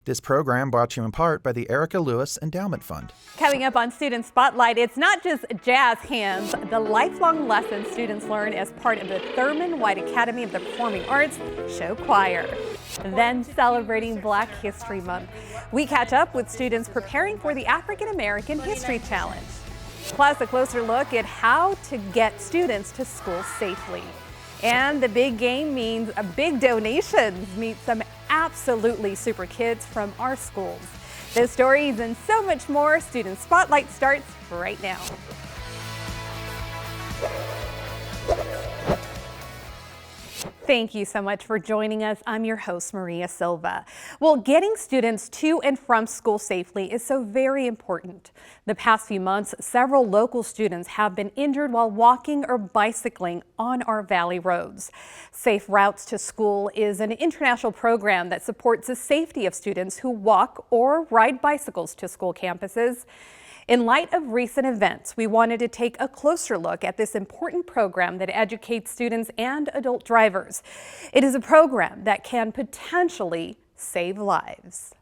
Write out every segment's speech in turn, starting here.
This program brought to you in part by the Erica Lewis Endowment Fund. Coming up on Student Spotlight, it's not just jazz hands. The lifelong lessons students learn as part of the Thurman White Academy of the Performing Arts show choir. Then celebrating Black History Month, we catch up with students preparing for the African American History Challenge. Plus, a closer look at how to get students to school safely. And the big game means big donations. Meet some absolutely super kids from our schools. Those stories and so much more. Student Spotlight starts right now. Thank you so much for joining us. I'm your host, Maria Silva. Well, getting students to and from school safely is so very important. The past few months, several local students have been injured while walking or bicycling on our valley roads. Safe Routes to School is an international program that supports the safety of students who walk or ride bicycles to school campuses. In light of recent events, we wanted to take a closer look at this important program that educates students and adult drivers. It is a program that can potentially save lives.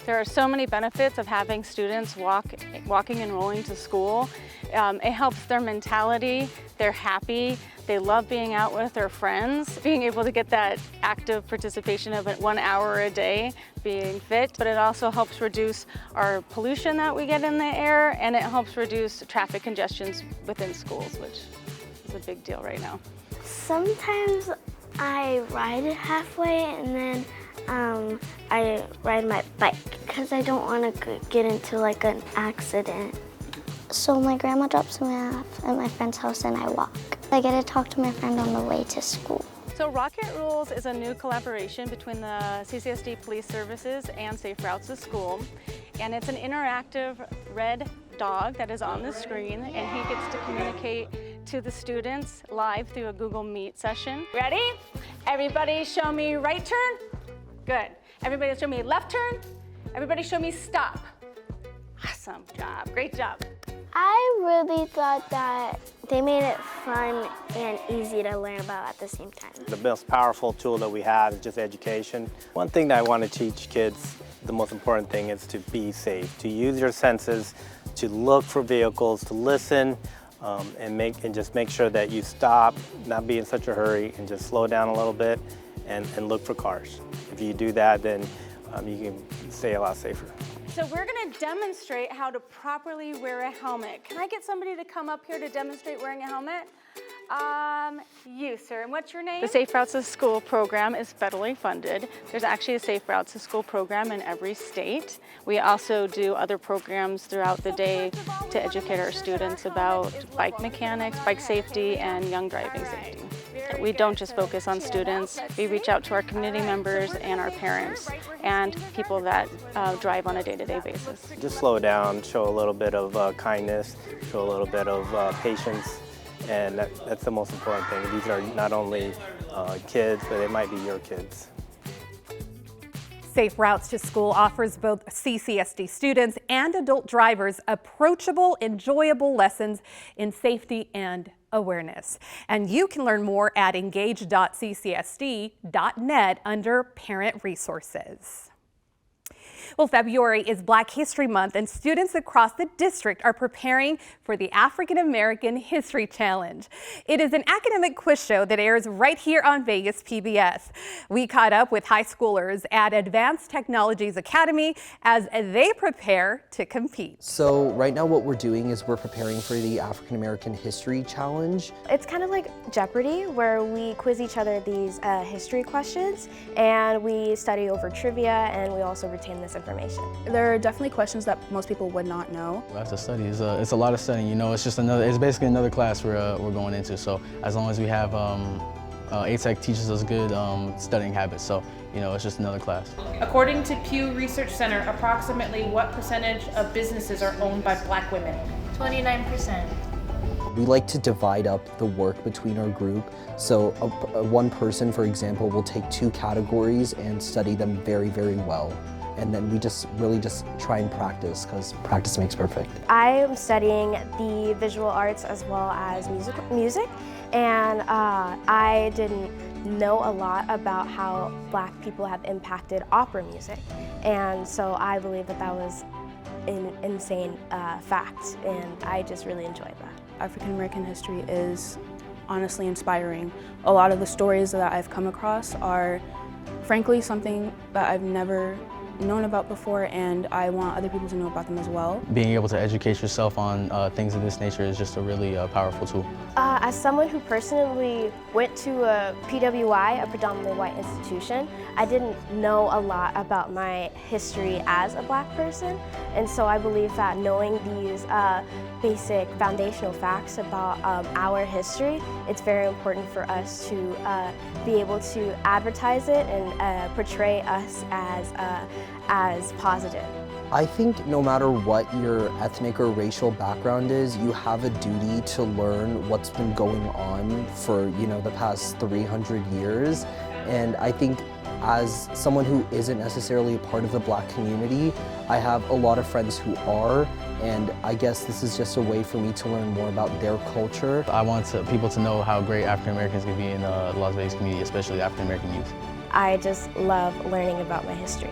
There are so many benefits of having students walking and rolling to school. It helps their mentality, they're happy, they love being out with their friends, being able to get that active participation of 1 hour a day, being fit, but it also helps reduce our pollution that we get in the air, and it helps reduce traffic congestions within schools, which is a big deal right now. Sometimes I ride it halfway and then I ride my bike because I don't want to get into like an accident. So my grandma drops me off at my friend's house and I walk. I get to talk to my friend on the way to school. So Rocket Rules is a new collaboration between the CCSD Police Services and Safe Routes to School. And it's an interactive red dog that is on the screen, and he gets to communicate to the students live through a Google Meet session. Ready? Everybody show me right turn. Good. Everybody show me left turn. Everybody show me stop. Awesome job. Great job. I really thought that they made it fun and easy to learn about at the same time. The most powerful tool that we have is just education. One thing that I want to teach kids, the most important thing is to be safe, to use your senses, to look for vehicles, to listen, and just make sure that you stop, not be in such a hurry, and just slow down a little bit and look for cars. If you do that, then you can stay a lot safer. So we're going to demonstrate how to properly wear a helmet. Can I get somebody to come up here to demonstrate wearing a helmet? You, sir. And what's your name? The Safe Routes to School program is federally funded. There's actually a Safe Routes to School program in every state. We also do other programs throughout the day to educate our students about bike mechanics, bike safety, and young driving safety. We don't just focus on students. We reach out to our community members and our parents and people that drive on a day-to-day basis. Just slow down, show a little bit of kindness, show a little bit of patience, and that's the most important thing. These are not only kids, but they might be your kids. Safe Routes to School offers both CCSD students and adult drivers approachable, enjoyable lessons in safety and awareness. And you can learn more at engage.ccsd.net under Parent Resources. Well, February is Black History Month, and students across the district are preparing for the African American History Challenge. It is an academic quiz show that airs right here on Vegas PBS. We caught up with high schoolers at Advanced Technologies Academy as they prepare to compete. So right now what we're doing is we're preparing for the African American History Challenge. It's kind of like Jeopardy, where we quiz each other these history questions, and we study over trivia, and we also retain this information. There are definitely questions that most people would not know. We have to study. It's a lot of studying. You know, it's basically another class we're going into. So as long as we have ATEC teaches us good studying habits. So you know, it's just another class. According to Pew Research Center, approximately what percentage of businesses are owned by Black women? 29%. We like to divide up the work between our group. So one person, for example, will take 2 categories and study them very, very well. And then we really just try and practice, because practice makes perfect. I am studying the visual arts as well as music, and I didn't know a lot about how Black people have impacted opera music. And so I believe that that was an insane fact, and I just really enjoyed that. African American history is honestly inspiring. A lot of the stories that I've come across are frankly something that I've never known about before, and I want other people to know about them as well. Being able to educate yourself on things of this nature is just a really powerful tool. As someone who personally went to a PWI, a predominantly white institution, I didn't know a lot about my history as a Black person, and so I believe that knowing these basic foundational facts about our history, it's very important for us to be able to advertise it and portray us as positive. I think no matter what your ethnic or racial background is, you have a duty to learn what's been going on for, the past 300 years. And I think as someone who isn't necessarily a part of the Black community, I have a lot of friends who are, and I guess this is just a way for me to learn more about their culture. I want people to know how great African Americans can be in the Las Vegas community, especially African American youth. I just love learning about my history.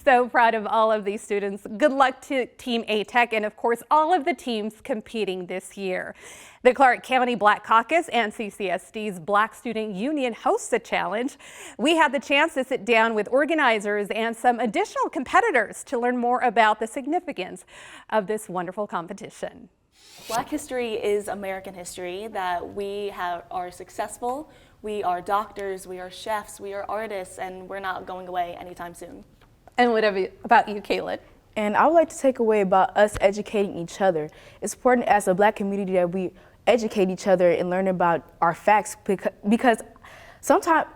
So proud of all of these students. Good luck to Team A-Tech and of course all of the teams competing this year. The Clark County Black Caucus and CCSD's Black Student Union hosts the challenge. We had the chance to sit down with organizers and some additional competitors to learn more about the significance of this wonderful competition. Black history is American history, that we are successful, we are doctors, we are chefs, we are artists, and we're not going away anytime soon. And what about you, Caitlin? And I would like to take away about us educating each other. It's important as a Black community that we educate each other and learn about our facts, because sometimes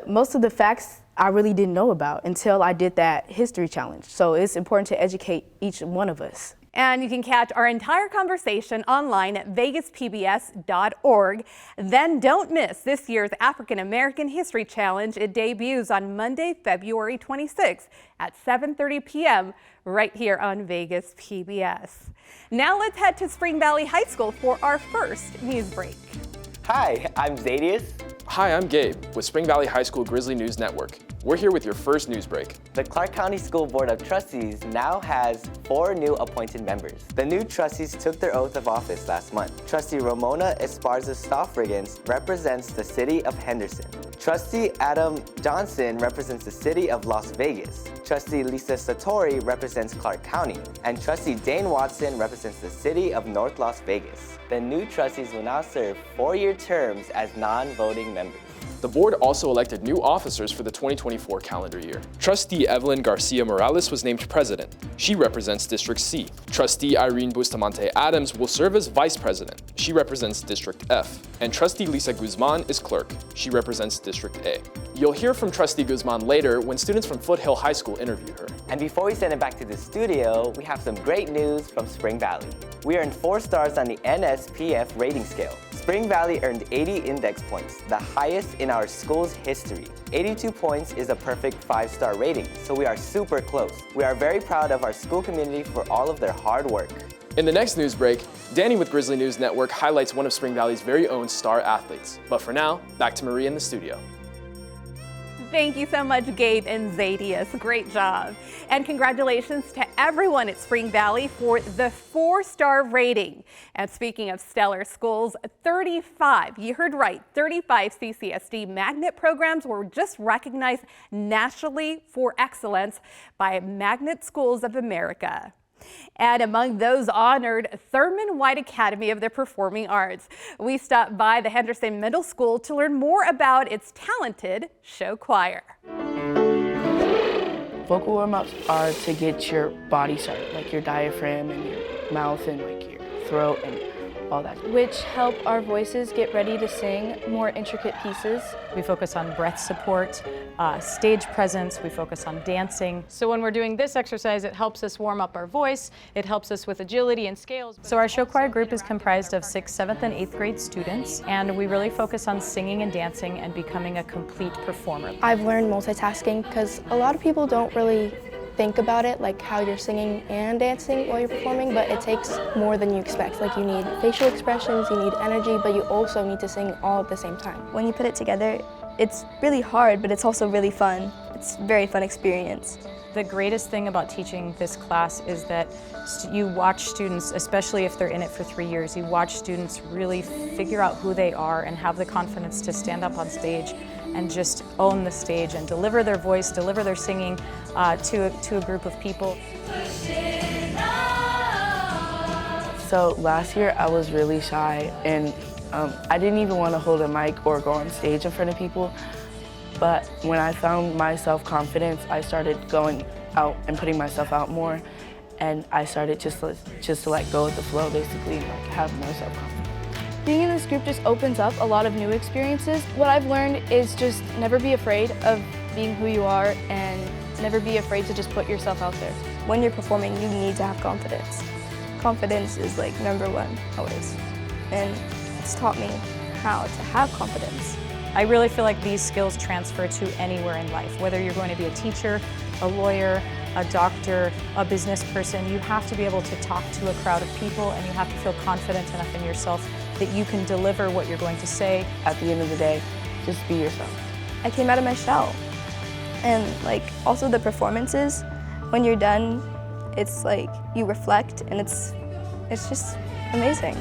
most of the facts I really didn't know about until I did that history challenge. So it's important to educate each one of us. And you can catch our entire conversation online at vegaspbs.org. Then don't miss this year's African American History Challenge. It debuts on Monday, February 26th at 7:30 p.m. right here on Vegas PBS. Now let's head to Spring Valley High School for our first news break. Hi, I'm Zadius. Hi, I'm Gabe with Spring Valley High School Grizzly News Network. We're here with your first news break. The Clark County School Board of Trustees now has 4 new appointed members. The new trustees took their oath of office last month. Trustee Ramona Esparza Stoffriggins represents the city of Henderson. Trustee Adam Johnson represents the city of Las Vegas. Trustee Lisa Satori represents Clark County. And Trustee Dane Watson represents the city of North Las Vegas. The new trustees will now serve 4-year terms as non-voting members. The board also elected new officers for the 2024 calendar year. Trustee Evelyn Garcia Morales was named president. She represents District C. Trustee Irene Bustamante Adams will serve as vice president. She represents District F. And Trustee Lisa Guzmán is clerk. She represents District A. You'll hear from Trustee Guzmán later when students from Foothill High School interview her. And before we send it back to the studio, we have some great news from Spring Valley. We earned 4 stars on the NSPF rating scale. Spring Valley earned 80 index points, the highest in our school's history. 82 points is a perfect 5-star rating, so we are super close. We are very proud of our school community for all of their hard work. In the next news break, Danny with Grizzly News Network highlights one of Spring Valley's very own star athletes. But for now, back to Marie in the studio. Thank you so much, Gabe and Zadius. Great job. And congratulations to everyone at Spring Valley for the 4-star rating. And speaking of stellar schools, 35, you heard right, 35 CCSD magnet programs were just recognized nationally for excellence by Magnet Schools of America. And among those honored, Thurman White Academy of the Performing Arts. We stopped by the Henderson Middle School to learn more about its talented show choir. Vocal warm-ups are to get your body started, like your diaphragm and your mouth and like your throat and all that. Which help our voices get ready to sing more intricate pieces. We focus on breath support, stage presence, we focus on dancing. So when we're doing this exercise, it helps us warm up our voice, it helps us with agility and scales. So our show choir group is comprised of 6th, 7th, and 8th grade students, and we really focus on singing and dancing and becoming a complete performer. I've learned multitasking because a lot of people don't really think about it, like how you're singing and dancing while you're performing, but it takes more than you expect. Like you need facial expressions, you need energy, but you also need to sing all at the same time. When you put it together, it's really hard, but it's also really fun. It's a very fun experience. The greatest thing about teaching this class is that you watch students, especially if they're in it for 3 years, you watch students really figure out who they are and have the confidence to stand up on stage and just own the stage and deliver their voice, deliver their singing to a group of people. So last year I was really shy and I didn't even want to hold a mic or go on stage in front of people. But when I found my self-confidence, I started going out and putting myself out more, and I started just to let go of the flow, basically, like have more self-confidence. Being in this group just opens up a lot of new experiences. What I've learned is just never be afraid of being who you are and never be afraid to just put yourself out there. When you're performing, you need to have confidence. Confidence is like #1 always, and it's taught me how to have confidence. I really feel like these skills transfer to anywhere in life. Whether you're going to be a teacher, a lawyer, a doctor, a business person, you have to be able to talk to a crowd of people and you have to feel confident enough in yourself that you can deliver what you're going to say. At the end of the day, just be yourself. I came out of my shell. And like also the performances, when you're done, it's like you reflect and it's just amazing.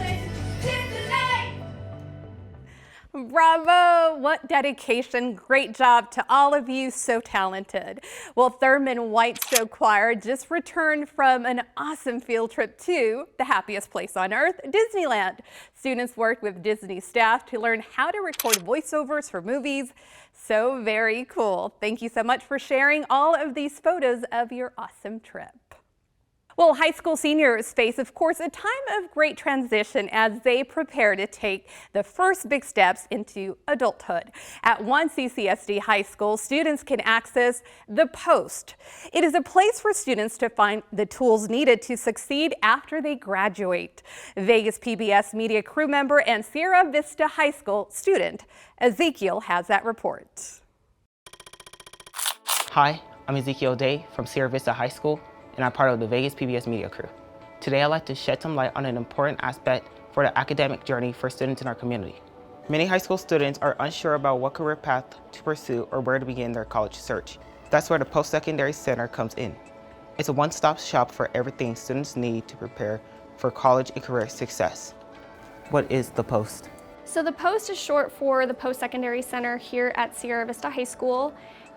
Bravo! What dedication. Great job to all of you, so talented. Well, Thurman White Show Choir just returned from an awesome field trip to the happiest place on earth, Disneyland. Students worked with Disney staff to learn how to record voiceovers for movies. So very cool. Thank you so much for sharing all of these photos of your awesome trip. Well, high school seniors face, of course, a time of great transition as they prepare to take the first big steps into adulthood. At one CCSD high school, students can access The Post. It is a place for students to find the tools needed to succeed after they graduate. Vegas PBS media crew member and Sierra Vista High School student Ezekiel has that report. Hi, I'm Ezekiel Day from Sierra Vista High School, and I'm part of the Vegas PBS media crew. Today I'd like to shed some light on an important aspect for the academic journey for students in our community. Many high school students are unsure about what career path to pursue or where to begin their college search. That's where the Post-Secondary Center comes in. It's a one-stop shop for everything students need to prepare for college and career success. What is the Post? So the Post is short for the Post-Secondary Center here at Sierra Vista High School.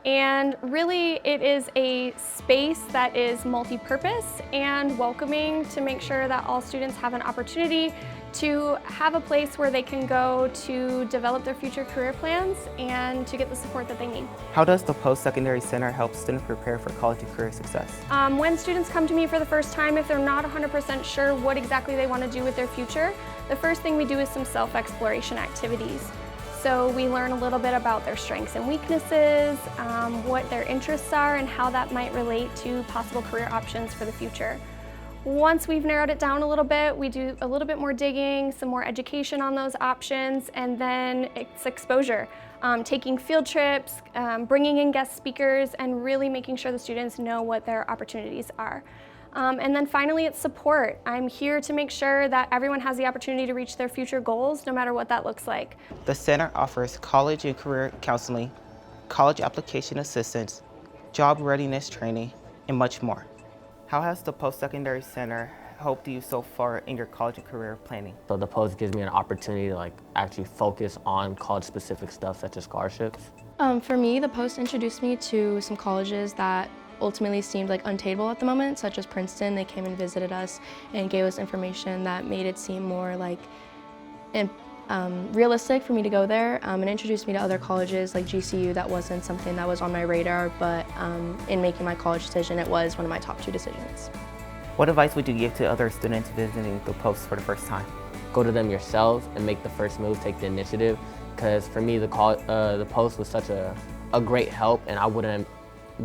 And really, it is a space that is multi-purpose and welcoming to make sure that all students have an opportunity to have a place where they can go to develop their future career plans and to get the support that they need. How does the Post-Secondary Center help students prepare for college and career success? When students come to me for the first time, if they're not 100% sure what exactly they want to do with their future, the first thing we do is some self-exploration activities. So we learn a little bit about their strengths and weaknesses, what their interests are, and how that might relate to possible career options for the future. Once we've narrowed it down a little bit, we do a little bit more digging, some more education on those options, and then it's exposure. Taking field trips, bringing in guest speakers, and really making sure the students know what their opportunities are. And then finally, it's support. I'm here to make sure that everyone has the opportunity to reach their future goals, no matter what that looks like. The center offers college and career counseling, college application assistance, job readiness training, and much more. How has the Post-Secondary Center helped you so far in your college and career planning? So the Post gives me an opportunity to actually focus on college-specific stuff such as scholarships. For me, the Post introduced me to some colleges that ultimately seemed like unattainable at the moment, such as Princeton. They came and visited us and gave us information that made it seem more like realistic for me to go there, and introduced me to other colleges like GCU. That wasn't something that was on my radar, but in making my college decision, it was one of my top 2 decisions. What advice would you give to other students visiting the Post for the first time? Go to them yourselves and make the first move, take the initiative, because for me, the Post was such a great help, and I wouldn't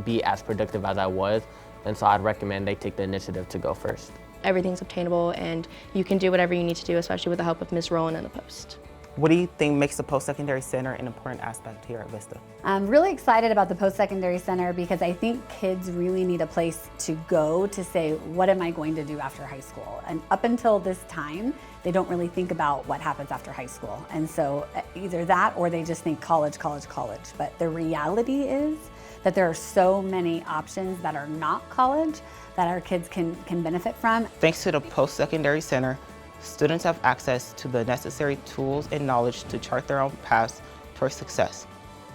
be as productive as I was, and so I'd recommend they take the initiative to go first. Everything's obtainable and you can do whatever you need to do, especially with the help of Ms. Rowland and the Post. What do you think makes the Post-Secondary Center an important aspect here at Vista? I'm really excited about the Post-Secondary Center because I think kids really need a place to go to say, what am I going to do after high school? And up until this time, they don't really think about what happens after high school. And so either that or they just think college, college, college. But the reality is that there are so many options that are not college that our kids can benefit from. Thanks to the Post-Secondary Center, students have access to the necessary tools and knowledge to chart their own paths towards success.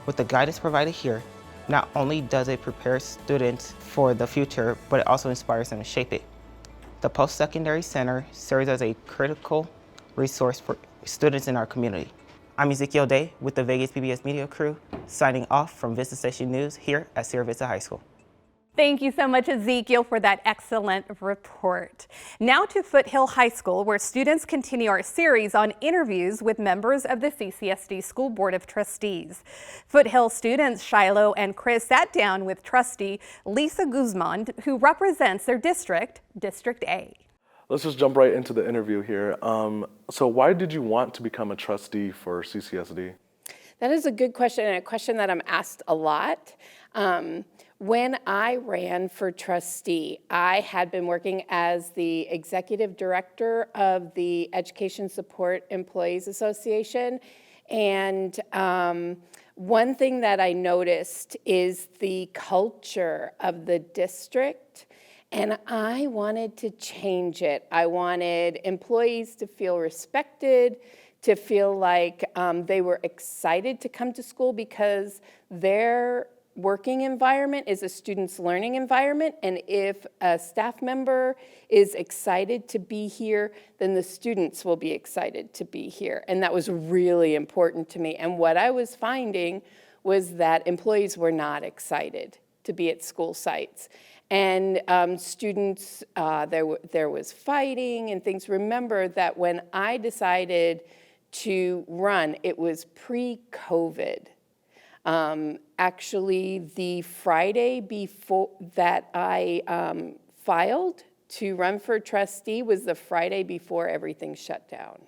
With the guidance provided here, not only does it prepare students for the future, but it also inspires them to shape it. The Post-Secondary Center serves as a critical resource for students in our community. I'm Ezekiel Day with the Vegas PBS Media Crew, signing off from Vista Station News here at Sierra Vista High School. Thank you so much, Ezekiel, for that excellent report. Now to Foothill High School, where students continue our series on interviews with members of the CCSD School Board of Trustees. Foothill students Shiloh and Chris sat down with trustee Lisa Guzmán, who represents their district, District A. Let's just jump right into the interview here. So why did you want to become a trustee for CCSD? That is a good question, and a question that I'm asked a lot. When I ran for trustee, I had been working as the executive director of the Education Support Employees Association. And one thing that I noticed is the culture of the district. And I wanted to change it. I wanted employees to feel respected, to feel like they were excited to come to school because their working environment is a student's learning environment, and if a staff member is excited to be here, then the students will be excited to be here. And that was really important to me. And what I was finding was that employees were not excited to be at school sites. And students, there was fighting and things. Remember that when I decided to run, it was pre-COVID. Actually, the Friday before that I filed to run for trustee was the Friday before everything shut down.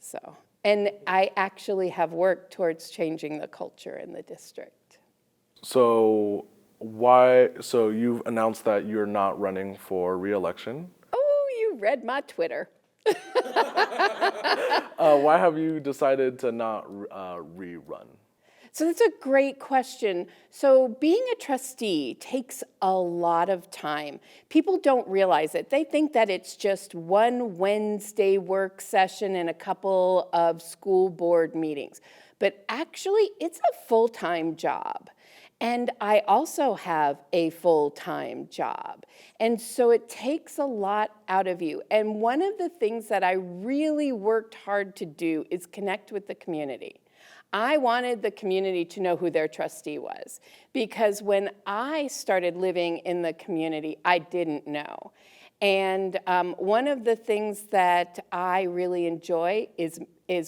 So, and I actually have worked towards changing the culture in the district. So you've announced that you're not running for re-election? Oh, you read my Twitter. Why have you decided to not rerun? So that's a great question. So being a trustee takes a lot of time. People don't realize it. They think that it's just one Wednesday work session and a couple of school board meetings. But actually, it's a full-time job. And I also have a full-time job. And so it takes a lot out of you. And one of the things that I really worked hard to do is connect with the community. I wanted the community to know who their trustee was, because when I started living in the community, I didn't know. And one of the things that I really enjoy is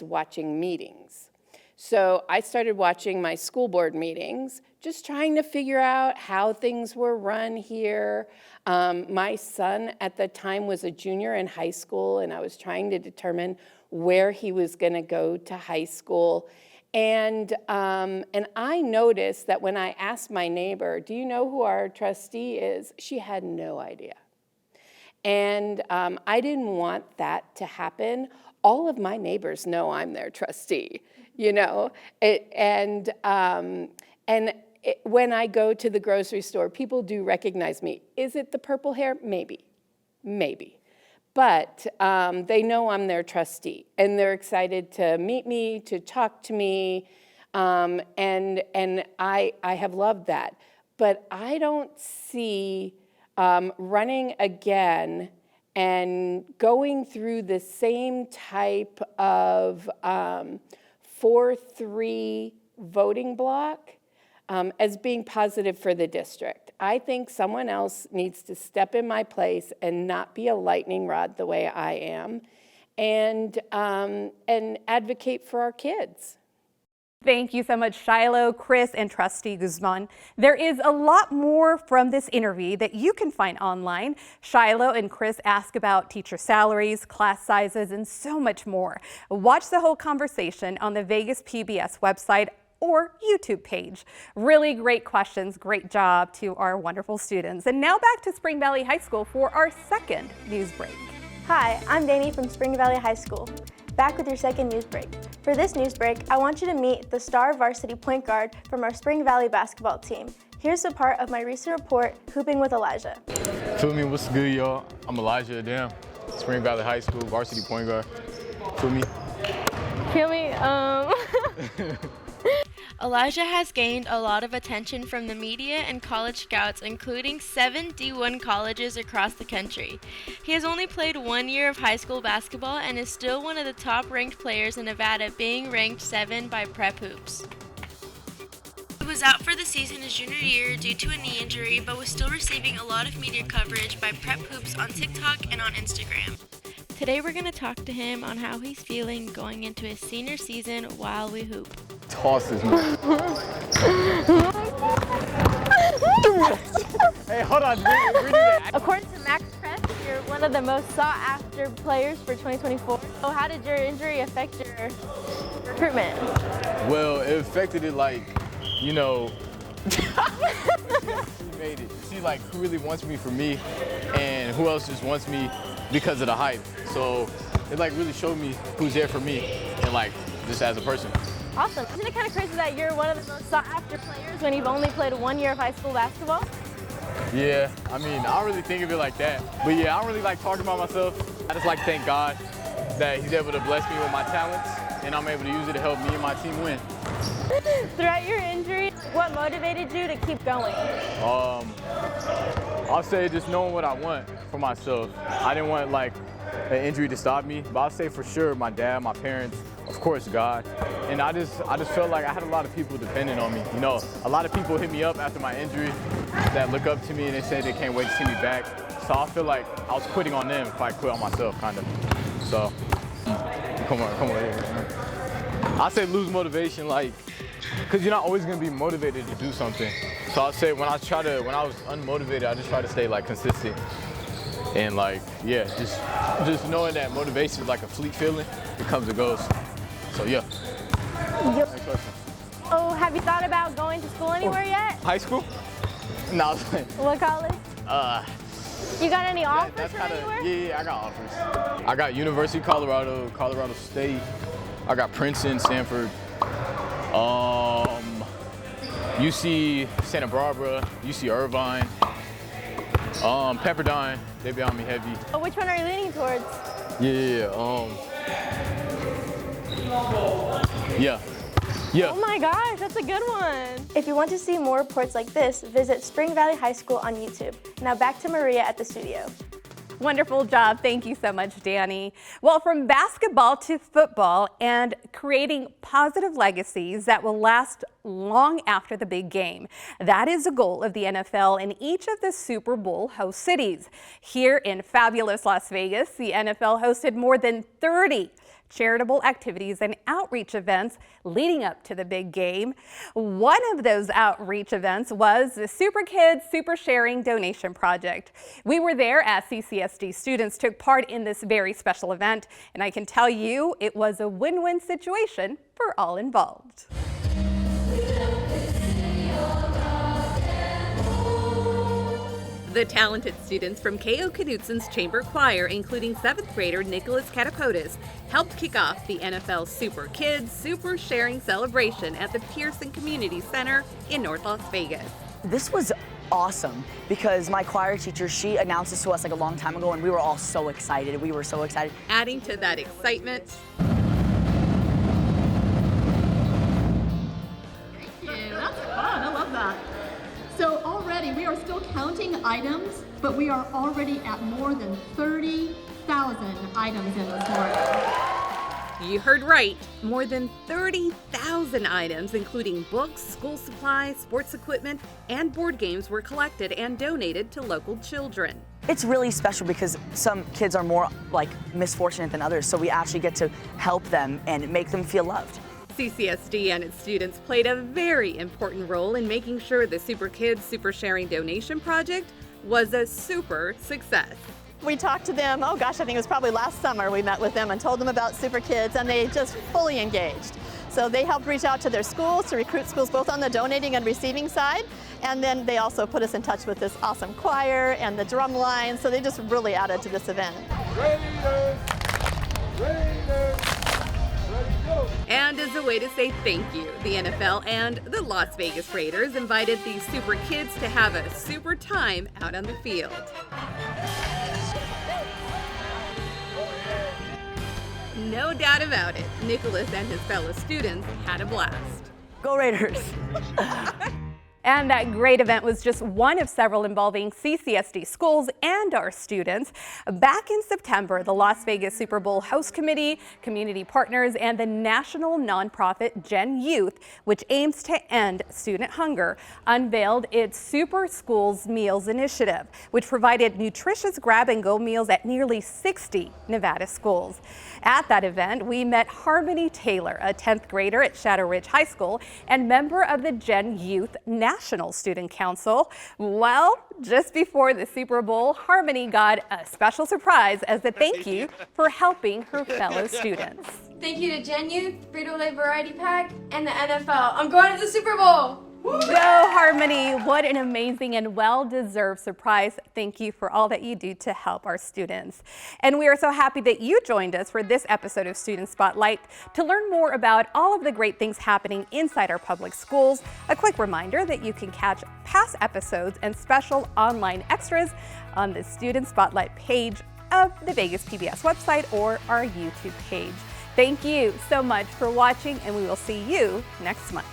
watching meetings. So I started watching my school board meetings, just trying to figure out how things were run here. My son at the time was a junior in high school, and I was trying to determine where he was going to go to high school. And I noticed that when I asked my neighbor, do you know who our trustee is? She had no idea. And I didn't want that to happen. All of my neighbors know I'm their trustee, you know. When I go to the grocery store, people do recognize me. Is it the purple hair? Maybe, maybe. But they know I'm their trustee, and they're excited to meet me, to talk to me, and I have loved that. But I don't see running again and going through the same type of 4-3 voting block as being positive for the district. I think someone else needs to step in my place and not be a lightning rod the way I am, and advocate for our kids. Thank you so much, Shiloh, Chris, and Trustee Guzmán. There is a lot more from this interview that you can find online. Shiloh and Chris ask about teacher salaries, class sizes, and so much more. Watch the whole conversation on the Vegas PBS website or YouTube page. Really great questions. Great job to our wonderful students. And now back to Spring Valley High School for our second news break. Hi, I'm Danny from Spring Valley High School. Back with your second news break. For this news break, I want you to meet the star varsity point guard from our Spring Valley basketball team. Here's a part of my recent report, Hooping with Elijah. Feel me? What's good, y'all? I'm Elijah, Spring Valley High School varsity point guard. Feel me? Feel me? Elijah has gained a lot of attention from the media and college scouts, including 7 D1 colleges across the country. He has only played 1 year of high school basketball and is still one of the top-ranked players in Nevada, being ranked 7 by Prep Hoops. He was out for the season his junior year due to a knee injury, but was still receiving a lot of media coverage by Prep Hoops on TikTok and on Instagram. Today we're going to talk to him on how he's feeling going into his senior season while we hoop. Tosses me. Hey, hold on. According to Max Press, you're one of the most sought-after players for 2024. So how did your injury affect your recruitment? Well, it affected it like, you know, she made it. See, like, who really wants me for me and who else just wants me because of the hype. So it like really showed me who's there for me and like just as a person. Awesome. Isn't it kind of crazy that you're one of the most sought-after players when you've only played 1 year of high school basketball? Yeah, I mean, I don't really think of it like that. But yeah, I don't really like talking about myself. I just like to thank God that he's able to bless me with my talents and I'm able to use it to help me and my team win. Throughout your injury, what motivated you to keep going? I'll say just knowing what I want for myself. I didn't want like an injury to stop me, but I'll say for sure my dad, my parents, of course God. And I just felt like I had a lot of people depending on me. You know, a lot of people hit me up after my injury that look up to me and they say they can't wait to see me back. So I feel like I was quitting on them if I quit on myself, kind of. So, come on here. I say lose motivation, like, because you're not always gonna be motivated to do something. So I'll say when I was unmotivated, I just try to stay like consistent. And like, yeah, just knowing that motivation is like a fleet feeling, it comes and goes. So yeah. Yep. Next question. Oh, have you thought about going to school anywhere yet? High school? No. What college? You got any offers from anywhere? Yeah, I got offers. I got University of Colorado, Colorado State. I got Princeton, Stanford, UC Santa Barbara, UC Irvine, Pepperdine. They be on me heavy. Oh, which one are you leaning towards? Yeah. Oh my gosh, that's a good one. If you want to see more reports like this, visit Spring Valley High School on YouTube. Now back to Maria at the studio. Wonderful job. Thank you so much, Danny. Well, from basketball to football and creating positive legacies that will last long after the big game. That is the goal of the NFL in each of the Super Bowl host cities. Here in fabulous Las Vegas, the NFL hosted more than 30 charitable activities and outreach events leading up to the big game. One of those outreach events was the Super Kids Super Sharing Donation Project. We were there as CCSD students took part in this very special event, and I can tell you it was a win-win situation for all involved. The talented students from K.O. Knutson's Chamber Choir, including 7th grader Nicholas Katakotis, helped kick off the NFL Super Kids Super Sharing Celebration at the Pearson Community Center in North Las Vegas. This was awesome because my choir teacher, she announced this to us like a long time ago and we were all so excited. We were so excited. Adding to that excitement, That's fun. I love that. So already we are still counting items, but we are already at more than 30,000 items in this morning. You heard right. More than 30,000 items, including books, school supplies, sports equipment, and board games were collected and donated to local children. It's really special because some kids are more like misfortunate than others, so we actually get to help them and make them feel loved. CCSD and its students played a very important role in making sure the Super Kids Super Sharing Donation Project was a super success. We talked to them, oh gosh, I think it was probably last summer we met with them and told them about Super Kids, and they just fully engaged. So they helped reach out to their schools to recruit schools both on the donating and receiving side, and then they also put us in touch with this awesome choir and the drum line, so they just really added to this event. And as a way to say thank you, the NFL and the Las Vegas Raiders invited these Super Kids to have a super time out on the field. No doubt about it, Nicholas and his fellow students had a blast. Go Raiders! And that great event was just one of several involving CCSD schools and our students. Back in September, the Las Vegas Super Bowl Host Committee, community partners, and the national nonprofit Gen Youth, which aims to end student hunger, unveiled its Super Schools Meals Initiative, which provided nutritious grab-and-go meals at nearly 60 Nevada schools. At that event, we met Harmony Taylor, a 10th grader at Shadow Ridge High School and member of the Gen Youth National Student Council. Well, just before the Super Bowl, Harmony got a special surprise as a thank you for helping her fellow students. Thank you to Gen Youth, Frito-Lay Variety Pack, and the NFL. I'm going to the Super Bowl! Go Harmony! What an amazing and well-deserved surprise. Thank you for all that you do to help our students. And we are so happy that you joined us for this episode of Student Spotlight. To learn more about all of the great things happening inside our public schools, a quick reminder that you can catch past episodes and special online extras on the Student Spotlight page of the Vegas PBS website or our YouTube page. Thank you so much for watching, and we will see you next month.